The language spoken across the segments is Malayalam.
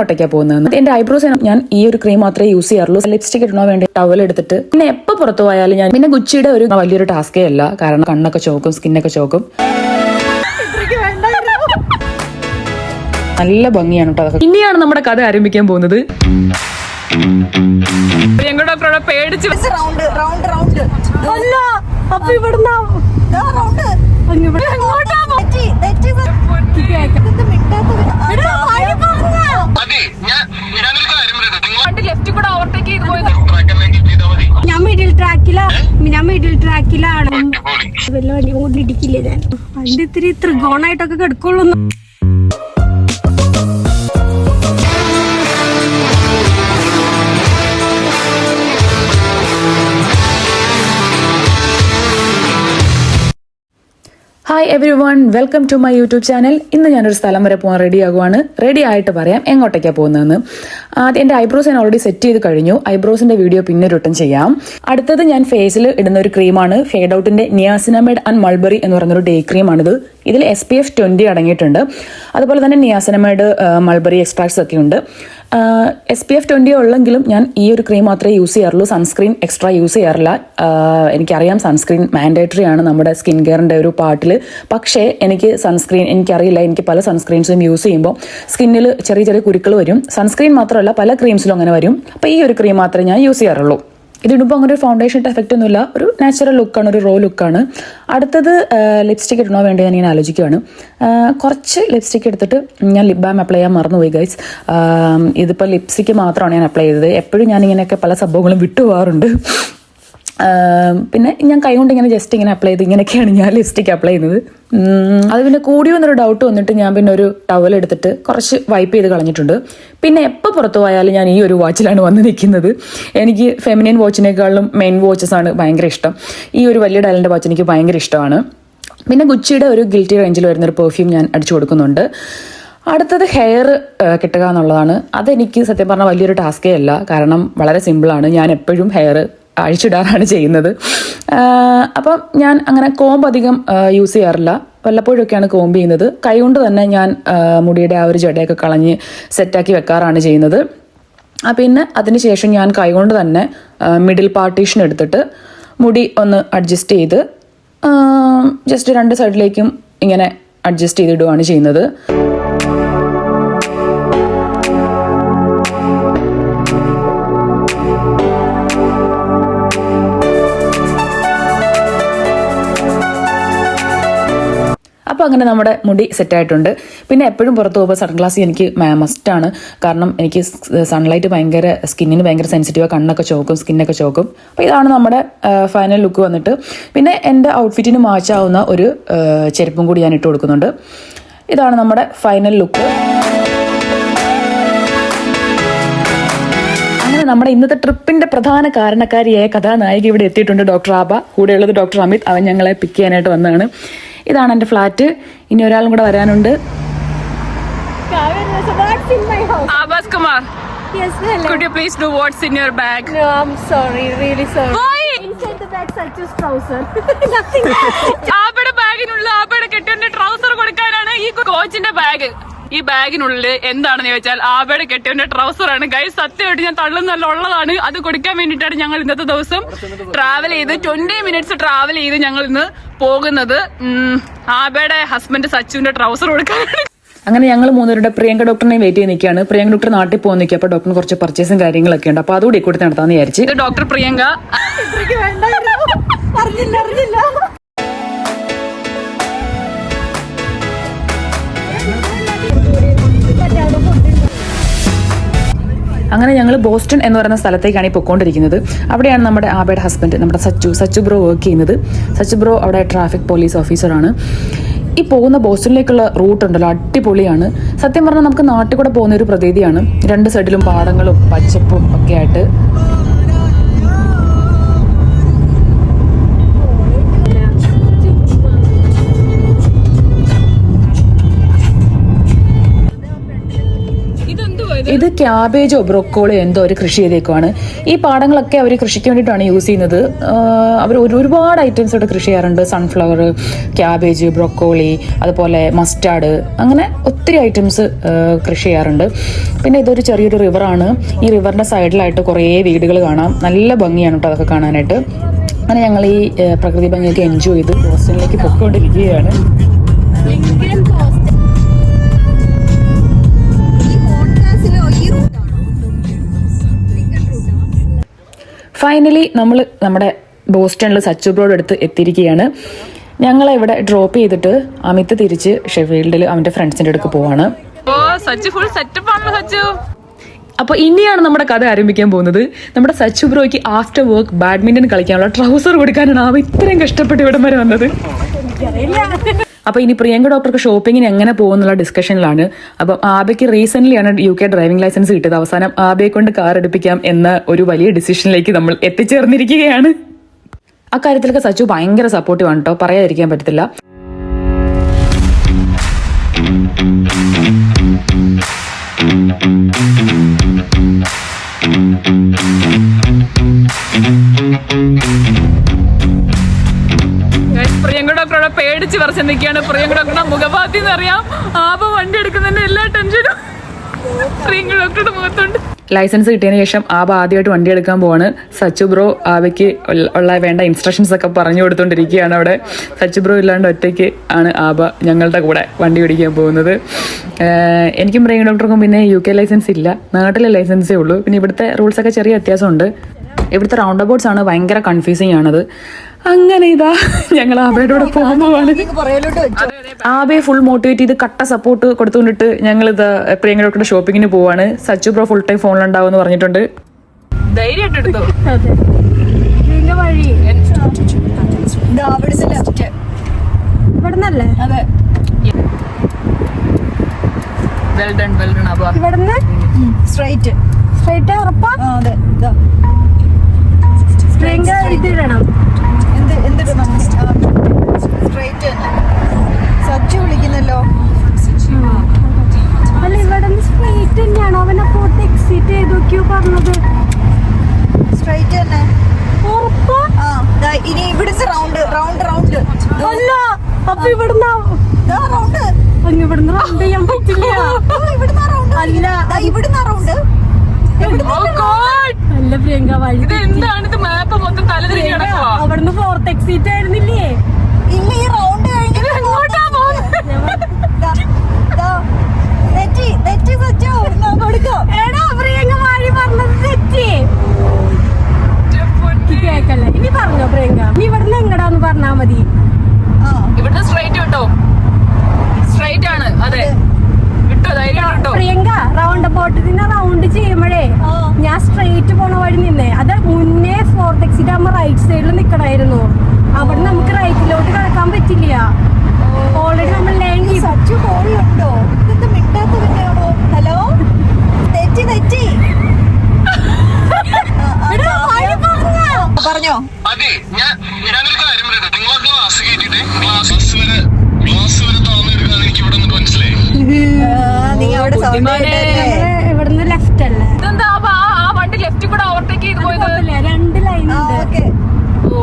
ഒട്ടയ്ക്കാ പോകുന്നത്. എന്റെ ഐബ്രോസ് ഞാൻ ഈ ഒരു ക്രീം മാത്രമേ യൂസ് ചെയ്യാറുള്ളൂ. ലിപ്സ്റ്റിക് ഇടണോ വേണ്ടി ടവൽ എടുത്തിട്ട് പിന്നെ എപ്പോൾ പുറത്തു പോയാലും ഞാൻ പിന്നെ ഗുച്ചിയുടെ ഒരു വലിയൊരു ടാസ്കേ അല്ല, കാരണം കണ്ണൊക്കെ ചോക്കും, സ്കിന്നൊക്കെ ചോക്കും. നല്ല ഭംഗിയാണ് കേട്ടോ അതൊക്കെ. ഇനിയാണ് നമ്മുടെ കഥ ആരംഭിക്കാൻ പോകുന്നത്. പേടിച്ച് ലെഫ്റ്റ് കൂടെ ഓവർടേക്ക് ചെയ്ത് പോയത്. ഞാൻ മിഡിൽ ട്രാക്കിലാണ്. വല്ല വണ്ടി കൊണ്ട് ഇടിക്കില്ലേ ഞാൻ. വണ്ടി ഇത്തിരി ത്രികോണായിട്ടൊക്കെ കിടക്കുള്ളൂ. Hi everyone, welcome to my YouTube channel. ഇന്ന് ഞാനൊരു സ്ഥലം വരെ പോകാൻ റെഡി ആകുവാണ്. റെഡി ആയിട്ട് പറയാം എങ്ങോട്ടേക്കാണ് പോകുന്നതെന്ന്. ആദ്യം എൻ്റെ ഐബ്രോസ് ഞാൻ ഓൾറെഡി സെറ്റ് ചെയ്ത് കഴിഞ്ഞു. ഐബ്രോസിന്റെ വീഡിയോ പിന്നെ റിട്ടേൺ ചെയ്യാം. അടുത്തത് ഞാൻ ഫേസിൽ ഇടുന്ന ഒരു ക്രീമാണ് ഫേഡ് ഔട്ടിന്റെ നിയാസിനമൈഡ് ആൻഡ് മൾബറി എന്ന് പറയുന്നൊരു ഡേ ക്രീമാണിത്. ഇതിൽ SPF 20 അടങ്ങിയിട്ടുണ്ട്. അതുപോലെ തന്നെ നിയാസിനമൈഡ്, മൾബറി എക്സ്ട്രാക്ട്സ് ഒക്കെ ഉണ്ട്. SPF 20 ഉള്ളെങ്കിലും ഞാൻ ഈ ഒരു ക്രീം മാത്രമേ യൂസ് ചെയ്യാറുള്ളൂ. സൺസ്ക്രീൻ എക്സ്ട്രാ യൂസ് ചെയ്യാറില്ല. എനിക്കറിയാം സൺസ്ക്രീൻ മാൻഡേറ്ററി ആണ് നമ്മുടെ സ്കിൻ കെയറിന്റെ ഒരു പാർട്ടിൽ. പക്ഷേ എനിക്കറിയില്ല, എനിക്ക് പല സൺസ്ക്രീൻസും യൂസ് ചെയ്യുമ്പോൾ സ്കിന്നിൽ ചെറിയ ചെറിയ കുരുക്കൾ വരും. സൺസ്ക്രീൻ മാത്രമല്ല പല ക്രീംസിലും അങ്ങനെ വരും. അപ്പോൾ ഈ ഒരു ക്രീം മാത്രമേ ഞാൻ യൂസ് ചെയ്യാറുള്ളൂ. ഇതിടുമ്പോൾ അങ്ങനെ ഒരു ഫൗണ്ടേഷൻ്റെ എഫക്റ്റ് ഒന്നുമില്ല, ഒരു നാച്ചുറൽ ലുക്കാണ്, ഒരു റോ ലുക്കാണ്. അടുത്തത് ലിപ്സ്റ്റിക് ഇടണോ വേണ്ടി ഞാൻ ഇങ്ങനെ ആലോചിക്കുകയാണ്. കുറച്ച് ലിപ്സ്റ്റിക് എടുത്തിട്ട് ഞാൻ ലിപ് ബാം അപ്ലൈ ചെയ്യാൻ മറന്നുപോയി ഗൈസ്. ഇതിപ്പോൾ ലിപ്സ്റ്റിക്ക് മാത്രമാണ് ഞാൻ അപ്ലൈ ചെയ്തത്. എപ്പോഴും ഞാൻ ഇങ്ങനെയൊക്കെ പല സംഭവങ്ങളും വിട്ടുപോകാറുണ്ട്. പിന്നെ ഞാൻ കൈകൊണ്ട് ഇങ്ങനെ ജസ്റ്റ് ഇങ്ങനെ അപ്ലൈ ചെയ്ത് ഇങ്ങനെയൊക്കെയാണ് ഞാൻ ലിപ്സ്റ്റിക് അപ്ലൈ ചെയ്യുന്നത്. അത് പിന്നെ കൂടി വന്നൊരു ഡൗട്ട് വന്നിട്ട് ഞാൻ പിന്നെ ഒരു ടവൽ എടുത്തിട്ട് കുറച്ച് വൈപ്പ് ചെയ്ത് കളഞ്ഞിട്ടുണ്ട്. പിന്നെ എപ്പോൾ പുറത്തു പോയാലും ഞാൻ ഈ ഒരു വാച്ചിലാണ് വന്ന് നിൽക്കുന്നത്. എനിക്ക് ഫെമിനിൻ വാച്ചിനേക്കാളും മെയിൻ വാച്ചസ് ആണ് ഭയങ്കര ഇഷ്ടം. ഈ ഒരു വലിയ ഡയലിൻ്റെ വാച്ച് എനിക്ക് ഭയങ്കര ഇഷ്ടമാണ്. പിന്നെ ഗുച്ചിയുടെ ഒരു ഗിൽറ്റി റേഞ്ചിൽ വരുന്നൊരു പെർഫ്യൂം ഞാൻ അടിച്ചു കൊടുക്കുന്നുണ്ട്. അടുത്തത് ഹെയർ കിട്ടുക എന്നുള്ളതാണ്. അതെനിക്ക് സത്യം പറഞ്ഞാൽ വലിയൊരു ടാസ്കേ അല്ല, കാരണം വളരെ സിമ്പിളാണ്. ഞാൻ എപ്പോഴും ഹെയർ അഴിച്ചിടാറാണ് ചെയ്യുന്നത്. അപ്പം ഞാൻ അങ്ങനെ കോമ്പ് അധികം യൂസ് ചെയ്യാറില്ല, വല്ലപ്പോഴൊക്കെയാണ് കോമ്പ് ചെയ്യുന്നത്. കൈകൊണ്ട് തന്നെ ഞാൻ മുടിയുടെ ആ ഒരു ജടയൊക്കെ കളഞ്ഞ് സെറ്റാക്കി വെക്കാറാണ് ചെയ്യുന്നത്. പിന്നെ അതിനുശേഷം ഞാൻ കൈകൊണ്ട് തന്നെ മിഡിൽ പാർട്ടീഷൻ എടുത്തിട്ട് മുടി ഒന്ന് അഡ്ജസ്റ്റ് ചെയ്ത് ജസ്റ്റ് രണ്ട് സൈഡിലേക്കും ഇങ്ങനെ അഡ്ജസ്റ്റ് ചെയ്തിടുകയാണ് ചെയ്യുന്നത്. അപ്പോൾ അങ്ങനെ നമ്മുടെ മുടി സെറ്റായിട്ടുണ്ട്. പിന്നെ എപ്പോഴും പുറത്ത് പോകുമ്പോൾ സൺഗ്ലാസ് എനിക്ക് മസ്റ്റാണ്, കാരണം എനിക്ക് സൺലൈറ്റ് സ്കിന്നിന് ഭയങ്കര സെൻസിറ്റീവാണ്. കണ്ണൊക്കെ ചോക്കും, സ്കിന്നൊക്കെ ചോക്കും. അപ്പോൾ ഇതാണ് നമ്മുടെ ഫൈനൽ ലുക്ക് വന്നിട്ട്. പിന്നെ എൻ്റെ ഔട്ട്ഫിറ്റിന് മാച്ചാവുന്ന ഒരു ചെരുപ്പും കൂടി ഞാൻ ഇട്ട് കൊടുക്കുന്നുണ്ട്. ഇതാണ് നമ്മുടെ ഫൈനൽ ലുക്ക്. അങ്ങനെ നമ്മുടെ ഇന്നത്തെ ട്രിപ്പിന്റെ പ്രധാന കാരണക്കാരിയായ കഥാനായിക ഇവിടെ എത്തിയിട്ടുണ്ട്. ഡോക്ടർ ആബ, കൂടെയുള്ളത് ഡോക്ടർ അമിത്. അവൻ ഞങ്ങളെ പിക്ക് ചെയ്യാനായിട്ട് വന്നതാണ്. ഇതാണ് എൻ്റെ ഫ്ലാറ്റ്. ഇനി ഒരാളും കൂടെ വരാനുണ്ട്. Abbas Kumar. Yes, hello. Could you please do what's in your bag? No, I'm sorry, really sorry. Why? Inside the bag, such a trouser. Nothing. ആബയുടെ ബാഗിനുള്ള ആബയുടെ കെട്ടിന്റെ ട്രൗസർ കൊടുക്കാനാണ് ഈ കോച്ചിന്റെ ബാഗ്. ഈ ബാഗിനുള്ളിൽ എന്താണെന്ന് ചോദിച്ചാൽ ആബയുടെ കെട്ടിന്റെ ട്രൗസർ ആണ് ഗൈസ്. സത്യമായിട്ട് ഞാൻ തള്ളുന്നല്ല ഉള്ളതാണ്. അത് കൊടുക്കാൻ വേണ്ടിയിട്ടാണ് ഞങ്ങൾ ഇന്നത്തെ ദിവസം ട്രാവൽ ചെയ്ത് 20 മിനിറ്റ്സ് ട്രാവൽ ചെയ്ത് ഞങ്ങൾ ഇന്ന് പോകുന്നത്. ആബയുടെ ഹസ്ബൻഡ് സച്ചുവിന്റെ ട്രൗസർ കൊടുക്കാനാണ്. അങ്ങനെ ഞങ്ങൾ മൂന്നുപേരുടെ പ്രിയങ്ക ഡോക്ടറിനെ വെയിറ്റ് ചെയ്ത് നിൽക്കുകയാണ്. പ്രിയങ്ക ഡോക്ടർ നാട്ടിൽ പോകാൻ നിൽക്കുക. അപ്പോൾ ഡോക്ടറിന് കുറച്ച് പർച്ചേസും കാര്യങ്ങളൊക്കെ ഉണ്ട്. അപ്പോൾ അതുകൂടി കൂടി നടത്താമെന്ന് വിചാരിച്ചു. ഇത് ഡോക്ടർ പ്രിയങ്ക. അറിഞ്ഞില്ല. അങ്ങനെ ഞങ്ങൾ ബോസ്റ്റൺ എന്ന് പറയുന്ന സ്ഥലത്തേക്കാണ് ഈ പൊയ്ക്കൊണ്ടിരിക്കുന്നത്. അവിടെയാണ് നമ്മുടെ ആബയുടെ ഹസ്ബൻഡ്, നമ്മുടെ സച്ചു ബ്രോ വർക്ക് ചെയ്യുന്നത്. സച്ചു ബ്രോ അവിടെ ട്രാഫിക് പോലീസ് ഓഫീസറാണ്. ഈ പോകുന്ന ബോസ്റ്റണിലേക്കുള്ള റൂട്ട് ഉണ്ടല്ലോ, അടിപൊളിയാണ്. സത്യം പറഞ്ഞാൽ നമുക്ക് നാട്ടിൽ കൂടെ പോകുന്ന ഒരു പ്രതീതിയാണ്. രണ്ട് സൈഡിലും പാടങ്ങളും പച്ചപ്പും ഒക്കെ ആയിട്ട്. ഇതെന്തുവാ ഇത് ക്യാബേജോ ബ്രൊക്കോളിയോ എന്തോ ഒരു കൃഷി ചെയ്തേക്കുവാണ്. ഈ പാടങ്ങളൊക്കെ അവർ കൃഷിക്ക് വേണ്ടിയിട്ടാണ് യൂസ് ചെയ്യുന്നത്. അവർ ഒരുപാട് ഐറ്റംസ് ഇവിടെ കൃഷി ചെയ്യാറുണ്ട്. സൺഫ്ലവർ, ക്യാബേജ്, ബ്രൊക്കോളി, അതുപോലെ മസ്റ്റാർഡ്, അങ്ങനെ ഒത്തിരി ഐറ്റംസ് കൃഷി ചെയ്യാറുണ്ട്. പിന്നെ ഇതൊരു ചെറിയൊരു റിവറാണ്. ഈ റിവറിന്റെ സൈഡിലായിട്ട് കുറേ വീടുകൾ കാണാം. നല്ല ഭംഗിയാണ് കേട്ടോ അതൊക്കെ കാണാനായിട്ട്. അങ്ങനെ ഞങ്ങൾ ഈ പ്രകൃതി ഭംഗിയൊക്കെ എൻജോയ് ചെയ്ത് ബോസ്റ്റണിലേക്ക് പൊയ്ക്കൊണ്ടിരിക്കുകയാണ്. ഫൈനലി നമ്മൾ നമ്മുടെ ബോസ്റ്റണിൽ സച്ചു ബ്രോഡ് അടുത്ത് എത്തിയിരിക്കുകയാണ്. ഞങ്ങളെ ഇവിടെ ഡ്രോപ്പ് ചെയ്തിട്ട് അമിത് തിരിച്ച് ഷെഫീൽഡിൽ അവന്റെ ഫ്രണ്ട്സിന്റെ അടുക്ക് പോവാണ്. അപ്പൊ ഇനിയാണ് നമ്മുടെ കഥ ആരംഭിക്കാൻ പോകുന്നത്. നമ്മുടെ സച്ചു ബ്രോയ്ക്ക് ആഫ്റ്റർ വർക്ക് ബാഡ്മിന്റൺ കളിക്കാനുള്ള ട്രൗസർ കൊടുക്കാനാണ് അവ ഇത്രയും കഷ്ടപ്പെട്ട് ഇവിടം വരെ വന്നത്. അപ്പൊ ഇനി പ്രിയങ്ക ഡോക്ടർക്ക് ഷോപ്പിങ്ങിന് എങ്ങനെ പോകുന്നുള്ള ഡിസ്കഷനിലാണ്. അപ്പം ആബയ്ക്ക് റീസെന്റ് UK ഡ്രൈവിംഗ് ലൈസൻസ് കിട്ടിയത്. അവസാനം ആബയെ കൊണ്ട് കാർ എടുപ്പിക്കാം എന്ന ഒരു വലിയ ഡിസിഷനിലേക്ക് നമ്മൾ എത്തിച്ചേർന്നിരിക്കുകയാണ്. അക്കാര്യത്തിലൊക്കെ സച്ചു ഭയങ്കര സപ്പോർട്ടീവ് ആണ് കേട്ടോ, പറയാതിരിക്കാൻ പറ്റത്തില്ല. പ്രിയങ്ക ഡോക്ടറോടെ പേടിച്ച് പറിച്ച് നിൽക്കുകയാണ്. പ്രിയങ്ക ഡോക്ടറുടെ മുഖഭാത്തി എന്നറിയാം. ആബ വണ്ടി എടുക്കുന്നതിന്റെ എല്ലാ ടെൻഷനും പ്രിയങ്ക ഡോക്ടറുടെ മുഖത്തുണ്ട്. ലൈസൻസ് കിട്ടിയതിന് ശേഷം ആബ ആദ്യമായിട്ട് വണ്ടി എടുക്കാൻ പോവാണ്. സച്ചു ബ്രോ ആബയ്ക്ക് ഉള്ള വേണ്ട ഇൻസ്ട്രക്ഷൻസ് ഒക്കെ പറഞ്ഞു കൊടുത്തോണ്ടിരിക്കുകയാണ് അവിടെ. സച്ചു ബ്രോ ഇല്ലാണ്ട് ഒറ്റയ്ക്ക് ആണ് ആബ ഞങ്ങളുടെ കൂടെ വണ്ടി ഓടിക്കാൻ പോകുന്നത്. എനിക്കും പ്രിയങ്ക ഡോക്ടർക്കും പിന്നെ UK ലൈസൻസ് ഇല്ല, നാട്ടിലെ ലൈസൻസേ ഉള്ളൂ. പിന്നെ ഇവിടുത്തെ റൂൾസൊക്കെ ചെറിയ വ്യത്യാസമുണ്ട്. ഇവിടുത്തെ റൗണ്ട് അബൌട്ട്സ് ആണ് ഭയങ്കര കൺഫ്യൂസിങ് ആണത്. അങ്ങനെ ഇതാ ഞങ്ങൾ ആബയുടെ കൂടെ പോകാൻ പോവാണ്. ആബയെ ഫുൾ മോട്ടിവേറ്റ് ചെയ്ത് കട്ട സപ്പോർട്ട് കൊടുത്തുകൊണ്ടിട്ട് ഞങ്ങൾ ഇത് പ്രിയങ്ക ഡോക്ടറുടെ ഷോപ്പിങ്ങിന് പോവാണ്. സച്ചു ബ്രോ ഫുൾ ടൈം ഫോണിലുണ്ടാവും എന്ന് പറഞ്ഞിട്ടുണ്ട്. ധൈര്യമായിട്ട് എടുത്തോ. ഇവിടുന്നല്ലേ? ഇവിടുന്ന് സ്ട്രൈറ്റ് ഉറപ്പാ? ഇതിടണം. സച്ചു വിളിക്കുന്നല്ലോ. അല്ല ഇവിടുന്ന് സ്ട്രൈറ്റ് തന്നെയാണോ? അവൻ അപ്പോട്ട് എക്സിറ്റ് ചെയ്ത് നോക്കിയോ പറഞ്ഞത്? സ്ട്രൈറ്റ് തന്നെ ഉറപ്പാ? ഇനി ഇവിടുത്തെ റൗണ്ട് അല്ല അപ്പൊ ഇവിടുന്ന് റൗണ്ട് ഇവിടുന്ന് റൗണ്ട് ചെയ്യാൻ പറ്റില്ല. അല്ല ഇവിടുന്ന് റൗണ്ട് അല്ല പ്രിയങ്ക വഴി എന്താണ് മാപ്പ് മൊത്തം തലതിരിഞ്ഞ് കിടക്കുവാ. അവിടുന്ന് 4th എക്സിറ്റ് ആയിരുന്നില്ലേ? ഇല്ല ഈ റൗണ്ട് കഴിഞ്ഞിട്ട് തെറ്റി സച്ചു കൊടുക്കോ. എടാ പ്രിയങ്ക വഴി പറഞ്ഞത് തെറ്റി. കേക്കല്ലേ ഇനി പറഞ്ഞോ പ്രിയങ്ക? നീ ഇവിടുന്ന് എങ്ങടാന്ന് പറഞ്ഞാ മതി. ഇവിടുന്ന് സ്ട്രൈറ്റ് വിട്ടോ. സ്ട്രൈറ്റ് ആണ്. അതെ വിട്ടോ, ധൈര്യം വിട്ടോ. പ്രിയങ്ക റൗണ്ട് ബോട്ടിന് റൗണ്ട് ചെയ്യുമ്പോഴേ ഞാൻ സ്ട്രൈറ്റ് പോണ വഴി നിന്നേ. അത് മുന്നേ 4th എക്സിറ്റ് ആകുമ്പോ റൈറ്റ് സൈഡിൽ നിക്കണായിരുന്നു. അവിടെ നമുക്ക് റൈറ്റിലോട്ട് കിടക്കാൻ പറ്റില്ല. ഓൾറെഡി നമ്മൾ ലൈൻ സച്ചു കോളിയുണ്ടോ? ഇതെന്ത് മിണ്ടാത്ത പിന്നെയാണോ? ഹലോ തെറ്റി പറഞ്ഞോ. അതെ ഞാനൊരു കാര്യം പറയട്ടെ. നിങ്ങൾ ഗ്ലാസ് കേട്ടിട്ട് ഗ്ലാസ് വരെ താന്നെടുക്കാന്ന് എനിക്ക് ഇവിടെ നിന്ന് മനസ്സിലായി. നീ അവിടെ ഇവിടുന്ന് ലെഫ്റ്റ് അല്ലേ? ഇതെന്താ ആ വണ്ടി ലെഫ്റ്റ് കൂടെ ഓവർടേക്ക് ചെയ്ത് പോയത്? 2 ലൈൻ ഉണ്ട്. ഓ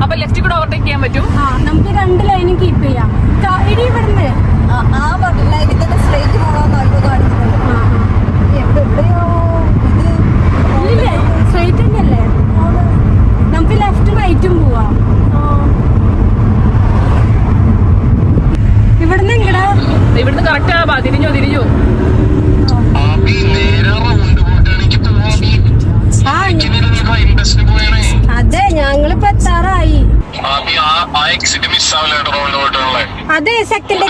അപ്പൊ ലെഫ്റ്റ് കൂടെ ഓവർടേക്ക് ചെയ്യാൻ പറ്റും. നമുക്ക് 2 ലൈനും കീപ്പ് ചെയ്യാം. ഇനി ഇവിടുന്ന് ലൈനിൽ തന്നെ സ്ട്രൈറ്റ് പോകാൻ കാണിക്കുന്നത്. എവിടെയോ ഇല്ലേ സ്ട്രൈറ്റ് തന്നെയല്ലേ? നമുക്ക് ലെഫ്റ്റും റൈറ്റും പോവാം. ഇവിടുന്ന് എങ്ങടാ? ഇവിടുന്ന് കറക്റ്റ് ആവാ. തിരിഞ്ഞോ അതെ ഞങ്ങളിപ്പോ എത്താറായി. അതെ സെക്കൻഡ്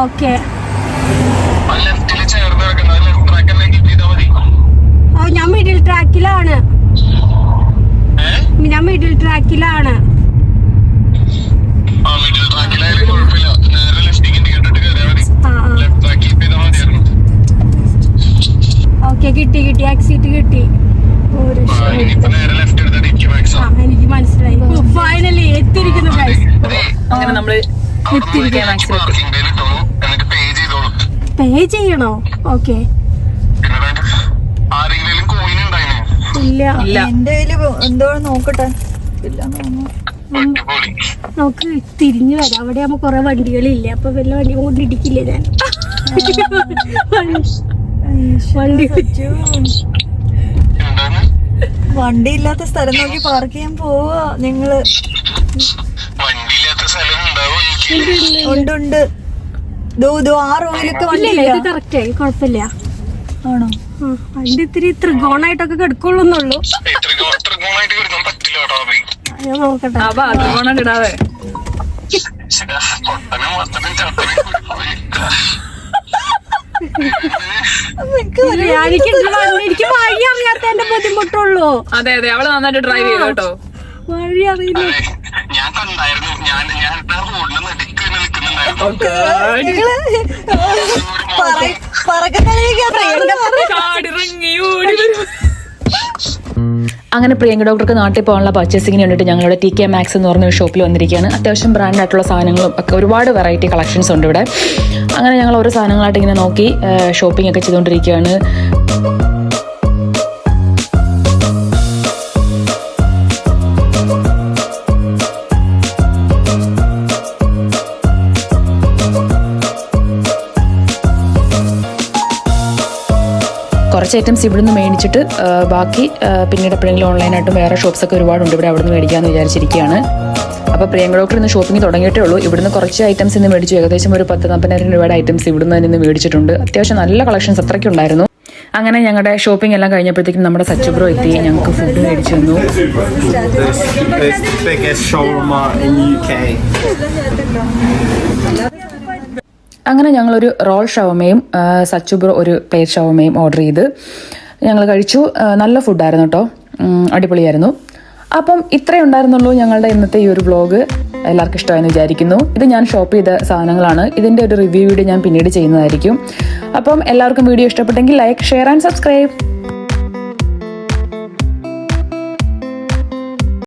ഓക്കെ. ഞാൻ മിഡിൽ ട്രാക്കിലാണ്. ഓക്കെ കിട്ടി എക്സിറ്റ് കിട്ടി. എനിക്ക് മനസ്സിലായി. ഫൈനലി എത്തിയിരിക്കുന്നു. അങ്ങനെ നമ്മള് എത്തിയിരിക്കാൻ പേ ചെയ്യണോ? ഓക്കെ. ആരെങ്കിലും കോയിൻ ഉണ്ടായിരുന്നു? ഇല്ല. എന്റെ കയ്യില് എന്തോ നോക്കട്ടെ. ഇല്ലാന്ന് തോന്നുന്നു. അടിപൊളി. നമുക്ക് തിരിഞ്ഞു വരാം. അവിടെ ആകുമ്പോ കൊറേ വണ്ടികളില്ലേ, അപ്പൊ വല്ല വണ്ടി കൊണ്ട് ഇടിക്കില്ലേ ഞാൻ? വണ്ടി എന്താണ്? വണ്ടി ഇല്ലാത്ത സ്ഥലം നോക്കി പാർക്ക് ചെയ്യാൻ പോവാ നിങ്ങള്. വണ്ടിയില്ലാത്ത സ്ഥലം ഉണ്ടാവും എനിക്ക്. ഉണ്ട്. ആ റോയിലൊക്കെ വണ്ടി ഇല്ല, ഇത് കറക്റ്റ് ആയി, കുഴപ്പമില്ല. ആണോ? വണ്ടി ഇത്തിരി ത്രികോണായിട്ടൊക്കെ കിടക്കുള്ളൂന്നുള്ളൂ. ത്രികോണായിട്ട് കിടക്കാൻ പറ്റില്ല കേട്ടോ. ഞാൻ നോക്കട്ടെ. ഇടാതെ പൊട്ടനും വത്തനും ചത്തനും എനിക്ക് വഴി അറിയാത്തതിന്റെ ബുദ്ധിമുട്ടുള്ളൂ. അതെ അവള് നന്നായിട്ട് ഡ്രൈവ് ചെയ്തു കേട്ടോ. വഴി അറിയില്ല. ഞാൻ കണ്ടായിരുന്നു. ഞാൻ റോഡിൽ നടുക്ക് തന്നെ നിൽക്കുന്നുണ്ടായിരുന്നു. അങ്ങനെ പ്രിയങ്ക ഡോക്ടർക്ക് നാട്ടിൽ പോകാനുള്ള പർച്ചേസിങ്ങിന് വേണ്ടിയിട്ട് ഞങ്ങളുടെ TK Maxx എന്ന് പറഞ്ഞ ഒരു ഷോപ്പിൽ വന്നിരിക്കുകയാണ്. അത്യാവശ്യം ബ്രാൻഡായിട്ടുള്ള സാധനങ്ങളും ഒക്കെ ഒരുപാട് വെറൈറ്റി കളക്ഷൻസ് ഉണ്ട് ഇവിടെ. അങ്ങനെ ഞങ്ങൾ ഓരോ സാധനങ്ങളായിട്ട് ഇങ്ങനെ നോക്കി ഷോപ്പിംഗ് ഒക്കെ ചെയ്തുകൊണ്ടിരിക്കുകയാണ്. കുറച്ച് ഐറ്റംസ് ഇവിടുന്ന് മേടിച്ചിട്ട് ബാക്കി പിന്നീട് എപ്പോഴെങ്കിലും ഓൺലൈനായിട്ടും വേറെ ഷോപ്സൊക്കെ ഒരുപാടുണ്ട് ഇവിടെ, അവിടെ നിന്ന് മേടിക്കാമെന്ന് വിചാരിച്ചിരിക്കുകയാണ്. അപ്പോൾ പ്രിയങ്ക ഡോക്ടർ ഇന്ന് ഷോപ്പിംഗ് തുടങ്ങിയിട്ടേ ഉള്ളൂ. ഇവിടുന്ന് കുറച്ച് ഐറ്റംസ് ഇന്ന് മേടിച്ചു. ഏകദേശം ഒരു 10-40,000 രൂപയുടെ ഐറ്റംസ് ഇവിടുന്ന് തന്നെ ഇന്ന് മേടിച്ചിട്ടുണ്ട്. അത്യാവശ്യം നല്ല കളക്ഷൻസ് അത്രയ്ക്കുണ്ടായിരുന്നു. അങ്ങനെ ഞങ്ങളുടെ ഷോപ്പിംഗ് എല്ലാം കഴിഞ്ഞപ്പോഴത്തേക്കും നമ്മുടെ സച്ചു ബ്രോ എത്തി. ഞങ്ങൾക്ക് ഫുഡ് മേടിച്ചു തന്നു. അങ്ങനെ ഞങ്ങളൊരു റോൾ ഷവർമയും സച്ചു ബ്രോ ഒരു പ്ലേറ്റ് ഷവർമയും ഓർഡർ ചെയ്ത് ഞങ്ങൾ കഴിച്ചു. നല്ല ഫുഡായിരുന്നു കേട്ടോ, അടിപൊളിയായിരുന്നു. അപ്പം ഇത്രയേ ഉണ്ടായിരുന്നുള്ളൂ ഞങ്ങളുടെ ഇന്നത്തെ ഈ ഒരു വ്ളോഗ്. എല്ലാവർക്കും ഇഷ്ടമായെന്ന് വിചാരിക്കുന്നു. ഇത് ഞാൻ ഷോപ്പ് ചെയ്ത സാധനങ്ങളാണ്. ഇതിൻ്റെ ഒരു റിവ്യൂ വീഡിയോ ഞാൻ പിന്നീട് ചെയ്യുന്നതായിരിക്കും. അപ്പം എല്ലാവർക്കും വീഡിയോ ഇഷ്ടപ്പെട്ടെങ്കിൽ ലൈക്ക്, ഷെയർ ആൻഡ് സബ്സ്ക്രൈബ്.